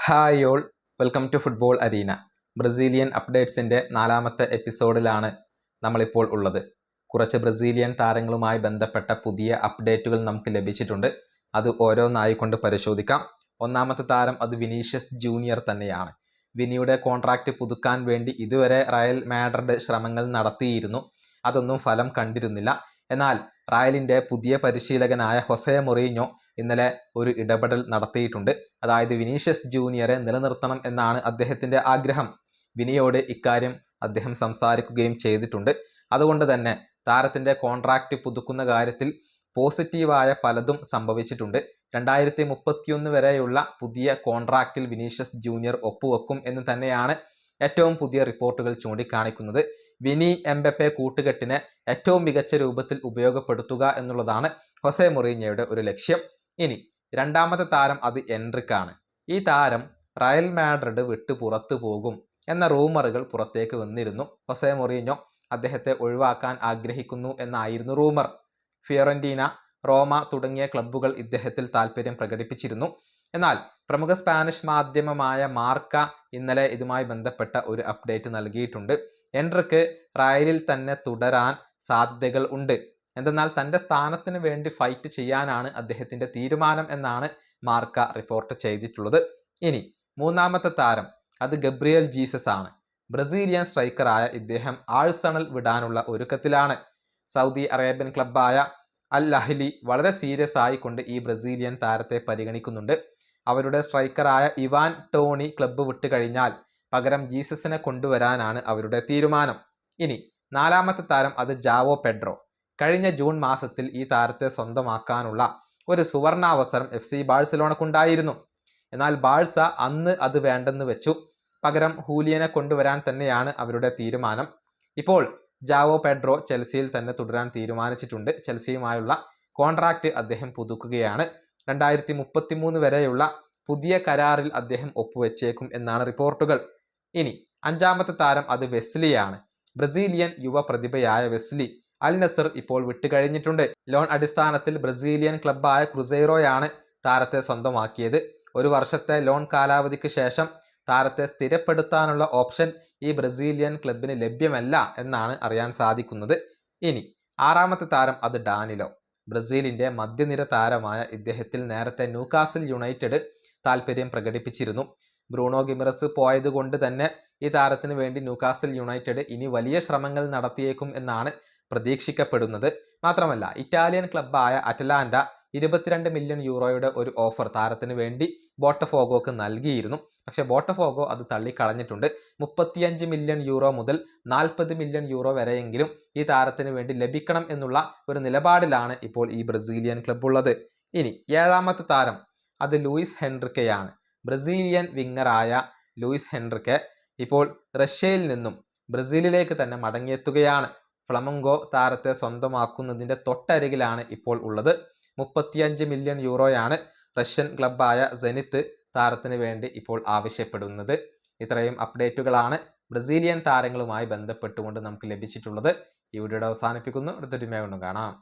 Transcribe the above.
Hi all, welcome to football arena. Brazilian അപ്ഡേറ്റ്സിൻ്റെ 4ാമത്തെ എപ്പിസോഡിലാണ് നമ്മളിപ്പോൾ ഉള്ളത്. കുറച്ച് ബ്രസീലിയൻ താരങ്ങളുമായി ബന്ധപ്പെട്ട പുതിയ അപ്ഡേറ്റുകൾ നമുക്ക് ലഭിച്ചിട്ടുണ്ട്. അത് ഓരോന്നായിക്കൊണ്ട് പരിശോധിക്കാം. ഒന്നാമത്തെ താരം അത് വിനീഷ്യസ് ജൂനിയർ തന്നെയാണ്. വിനിയുടെ കോൺട്രാക്റ്റ് പുതുക്കാൻ വേണ്ടി ഇതുവരെ റയൽ മാഡ്രിഡ് ശ്രമങ്ങൾ നടത്തിയിരുന്നു. അതൊന്നും ഫലം കണ്ടിരുന്നില്ല. എന്നാൽ റയലിൻ്റെ പുതിയ പരിശീലകനായ ഹൊസെ മൊറീഞ്ഞോ ഇന്നലെ ഒരു ഇടപെടൽ നടത്തിയിട്ടുണ്ട്. അതായത് വിനീഷ്യസ് ജൂനിയറെ നിലനിർത്തണം എന്നാണ് അദ്ദേഹത്തിൻ്റെ ആഗ്രഹം. വിനിയോട് ഇക്കാര്യം അദ്ദേഹം സംസാരിക്കുകയും ചെയ്തിട്ടുണ്ട്. അതുകൊണ്ട് തന്നെ താരത്തിൻ്റെ കോൺട്രാക്റ്റ് പുതുക്കുന്ന കാര്യത്തിൽ പോസിറ്റീവായ പലതും സംഭവിച്ചിട്ടുണ്ട്. 2031 വരെയുള്ള പുതിയ കോൺട്രാക്റ്റിൽ വിനീഷ്യസ് ജൂനിയർ ഒപ്പുവെക്കും എന്ന് തന്നെയാണ് ഏറ്റവും പുതിയ റിപ്പോർട്ടുകൾ ചൂണ്ടിക്കാണിക്കുന്നത്. വിനി എംബപ്പെ കൂട്ടുകെട്ടിനെ ഏറ്റവും മികച്ച രൂപത്തിൽ ഉപയോഗപ്പെടുത്തുക എന്നുള്ളതാണ് ഹൊസെ മൊറീഞ്ഞോയുടെ ഒരു ലക്ഷ്യം. ഇനി രണ്ടാമത്തെ താരം അത് എൻട്രിക്കാണ്. ഈ താരം റയൽ മാഡ്രിഡ് വിട്ട് പുറത്തു പോകും എന്ന റൂമറുകൾ പുറത്തേക്ക് വന്നിരുന്നു. ഹൊസെ മൊറീഞ്ഞോ അദ്ദേഹത്തെ ഒഴിവാക്കാൻ ആഗ്രഹിക്കുന്നു എന്നായിരുന്നു റൂമർ. ഫിയോറന്റീന, റോമ തുടങ്ങിയ ക്ലബ്ബുകൾ ഇദ്ദേഹത്തിൽ താല്പര്യം പ്രകടിപ്പിച്ചിരുന്നു. എന്നാൽ പ്രമുഖ സ്പാനിഷ് മാധ്യമമായ മാർക്ക ഇന്നലെ ഇതുമായി ബന്ധപ്പെട്ട ഒരു അപ്ഡേറ്റ് നൽകിയിട്ടുണ്ട്. എൻട്രിക്ക് റയലിൽ തന്നെ തുടരാൻ സാധ്യതകൾ ഉണ്ട്. എന്തെന്നാൽ തൻ്റെ സ്ഥാനത്തിന് വേണ്ടി ഫൈറ്റ് ചെയ്യാനാണ് അദ്ദേഹത്തിൻ്റെ തീരുമാനം എന്നാണ് മാർക്ക റിപ്പോർട്ട് ചെയ്തിട്ടുള്ളത്. ഇനി മൂന്നാമത്തെ താരം അത് ഗബ്രിയേൽ ജീസസ് ആണ്. ബ്രസീലിയൻ സ്ട്രൈക്കറായ ഇദ്ദേഹം ആഴ്സണൽ വിടാനുള്ള ഒരുക്കത്തിലാണ്. സൗദി അറേബ്യൻ ക്ലബ്ബായ അൽ അഹ്ലി വളരെ സീരിയസ് ആയിക്കൊണ്ട് ഈ ബ്രസീലിയൻ താരത്തെ പരിഗണിക്കുന്നുണ്ട്. അവരുടെ സ്ട്രൈക്കറായ ഇവാൻ ടോണി ക്ലബ്ബ് വിട്ട് കഴിഞ്ഞാൽ പകരം ജീസസിനെ കൊണ്ടുവരാനാണ് അവരുടെ തീരുമാനം. ഇനി നാലാമത്തെ താരം അത് ജാവോ പെഡ്രോ. കഴിഞ്ഞ ജൂൺ മാസത്തിൽ ഈ താരത്തെ സ്വന്തമാക്കാനുള്ള ഒരു സുവർണാവസരം FC ബാഴ്സലോണക്കുണ്ടായിരുന്നു. എന്നാൽ ബാഴ്സ അന്ന് അത് വേണ്ടെന്ന് വെച്ചു. പകരം ഹൂലിയനെ കൊണ്ടുവരാൻ തന്നെയാണ് അവരുടെ തീരുമാനം. ഇപ്പോൾ ജാവോ പെഡ്രോ ചെൽസിയിൽ തന്നെ തുടരാൻ തീരുമാനിച്ചിട്ടുണ്ട്. ചെൽസിയുമായുള്ള കോൺട്രാക്റ്റ് അദ്ദേഹം പുതുക്കുകയാണ്. 2033 വരെയുള്ള പുതിയ കരാറിൽ അദ്ദേഹം ഒപ്പുവെച്ചേക്കും എന്നാണ് റിപ്പോർട്ടുകൾ. ഇനി അഞ്ചാമത്തെ താരം അത് വെസ്ലിയാണ്. ബ്രസീലിയൻ യുവ പ്രതിഭയായ വെസ്ലി അൽ നസർ ഇപ്പോൾ വിട്ടുകഴിഞ്ഞിട്ടുണ്ട്. ലോൺ അടിസ്ഥാനത്തിൽ ബ്രസീലിയൻ ക്ലബ്ബായ ക്രുസൈറോയാണ് താരത്തെ സ്വന്തമാക്കിയത്. ഒരു വർഷത്തെ ലോൺ കാലാവധിക്ക് ശേഷം താരത്തെ സ്ഥിരപ്പെടുത്താനുള്ള ഓപ്ഷൻ ഈ ബ്രസീലിയൻ ക്ലബിന് ലഭ്യമല്ല എന്നാണ് അറിയാൻ സാധിക്കുന്നത്. ഇനി ആറാമത്തെ താരം അത് ഡാനിലോ. ബ്രസീലിൻ്റെ മധ്യനിര താരമായ ഇദ്ദേഹത്തിൽ നേരത്തെ ന്യൂകാസിൽ യുണൈറ്റഡ് താല്പര്യം പ്രകടിപ്പിച്ചിരുന്നു. ബ്രൂണോ ഗിമറസ് പോയതുകൊണ്ട് തന്നെ ഈ താരത്തിന് വേണ്ടി ന്യൂകാസിൽ യുണൈറ്റഡ് ഇനി വലിയ ശ്രമങ്ങൾ നടത്തിയേക്കും എന്നാണ് പ്രതീക്ഷിക്കപ്പെടുന്നത്. മാത്രമല്ല ഇറ്റാലിയൻ ക്ലബ്ബായ അറ്റലാന്റ 22 മില്യൺ യൂറോയുടെ ഒരു ഓഫർ താരത്തിന് വേണ്ടി ബോട്ടഫോഗോക്ക് നൽകിയിരുന്നു. പക്ഷേ ബോട്ടഫോഗോ അത് തള്ളിക്കളഞ്ഞിട്ടുണ്ട്. 35 മില്യൺ യൂറോ മുതൽ 40 മില്യൺ യൂറോ വരെയെങ്കിലും ഈ താരത്തിന് വേണ്ടി ലഭിക്കണം എന്നുള്ള ഒരു നിലപാടിലാണ് ഇപ്പോൾ ഈ ബ്രസീലിയൻ ക്ലബ്ബ് ഉള്ളത്. ഇനി ഏഴാമത്തെ താരം അത് ലൂയിസ് ഹെൻറിക്കെയാണ്. ബ്രസീലിയൻ വിങ്ങറായ ലൂയിസ് ഹെൻറിക്കെ ഇപ്പോൾ റഷ്യയിൽ നിന്നും ബ്രസീലിലേക്ക് തന്നെ മടങ്ങിയെത്തുകയാണ്. ഫ്ലമംഗോ താരത്തെ സ്വന്തമാക്കുന്നതിൻ്റെ തൊട്ടരികിലാണ് ഇപ്പോൾ ഉള്ളത്. 35 മില്യൺ യൂറോയാണ് റഷ്യൻ ക്ലബ്ബായ സെനിത്ത് താരത്തിന് വേണ്ടി ഇപ്പോൾ ആവശ്യപ്പെടുന്നത്. ഇത്രയും അപ്ഡേറ്റുകളാണ് ബ്രസീലിയൻ താരങ്ങളുമായി ബന്ധപ്പെട്ടുകൊണ്ട് നമുക്ക് ലഭിച്ചിട്ടുള്ളത്. ഈ വീഡിയോയുടെ അവസാനിപ്പിക്കുന്നു. അടുത്തൊരു വീഡിയോ കാണാം.